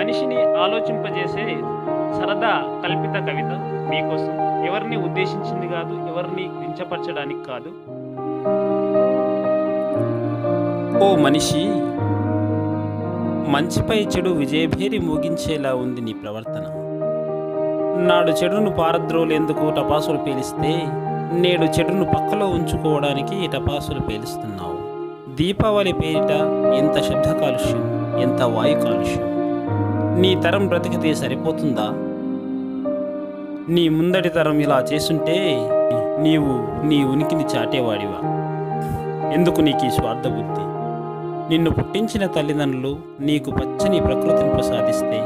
మనిషిని ఆలోచింపజేసే సరదా కల్పిత కవిత మీకోసం. ఎవరిని ఉద్దేశించింది కాదు, ఎవరిని కించపరచడానికి కాదు. ఓ మనిషి, మంచిపై చెడు విజయభేరి మోగించేలా ఉంది నీ ప్రవర్తన. నాడు చెడును పారద్రోలేందుకు టపాసులు పేలిస్తే, నేడు చెడును పక్కలో ఉంచుకోవడానికి టపాసులు పేలుస్తున్నావు. దీపావళి పేరిట ఎంత శబ్ద కాలుష్యం, ఎంత వాయు కాలుష్యం. నీ తరం బ్రతికితే సరిపోతుందా? నీ ముందటి తరం ఇలా చేసుంటే నీవు నీ ఉనికిని చాటేవాడివా? ఎందుకు నీకు ఈ స్వార్థ బుద్ధి? నిన్ను పుట్టించిన తల్లిదండ్రులు నీకు పచ్చని ప్రకృతిని ప్రసాదిస్తే,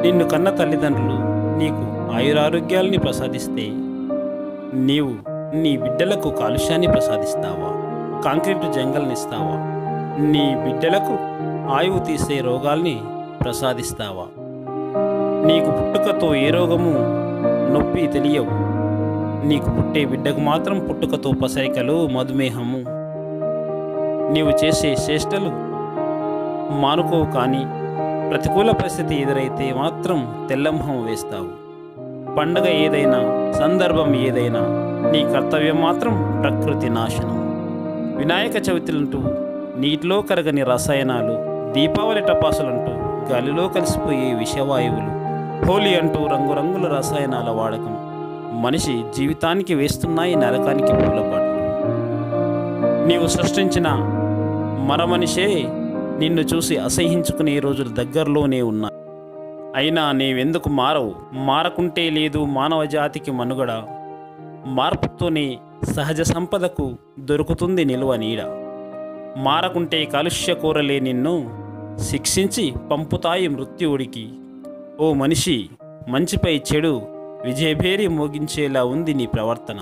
నిన్ను కన్న తల్లిదండ్రులు నీకు ఆయురారోగ్యాలని ప్రసాదిస్తే, నీవు నీ బిడ్డలకు కాలుష్యాన్ని ప్రసాదిస్తావా? కాంక్రీటు జంగల్నిస్తావా? నీ బిడ్డలకు ఆయువు తీసే రోగాల్ని ప్రసాదిస్తావా? నీకు పుట్టుకతో ఏ రోగము నొప్పి తెలియవు. నీకు పుట్టే బిడ్డకు మాత్రం పుట్టుకతో పసరికలు, మధుమేహము. నీవు చేసే చేష్టలు మానుకోవు, కానీ ప్రతికూల పరిస్థితి ఎదురైతే మాత్రం తెల్లమొహం వేస్తావు. పండగ ఏదైనా, సందర్భం ఏదైనా నీ కర్తవ్యం మాత్రం ప్రకృతి నాశనం. వినాయక చవితులంటూ నీటిలో కరగని రసాయనాలు, దీపావళి టపాసులంటూ గాలిలో కలిసిపోయే విషవాయువులు, హోలీ అంటూ రంగురంగుల రసాయనాల వాడకం మనిషి జీవితానికి వేస్తున్నాయి నరకానికి పూలపాటు. నీవు సృష్టించిన మరమనిషే నిన్ను చూసి అసహ్యించుకునే రోజులు దగ్గరలోనే ఉన్నాయి. అయినా నీవెందుకు మారవు? మారకుంటే లేదు మానవ జాతికి మనుగడ. మార్పుతోనే సహజ సంపదకు దొరుకుతుంది నిలువ నీడ. మారకుంటే కాలుష్య కోరలే నిన్ను శిక్షించి పంపుతాయి మృత్యువుడికి. ఓ మనిషి, మంచిపై చెడు విజయభేరి మోగించేలా ఉంది నీ ప్రవర్తన.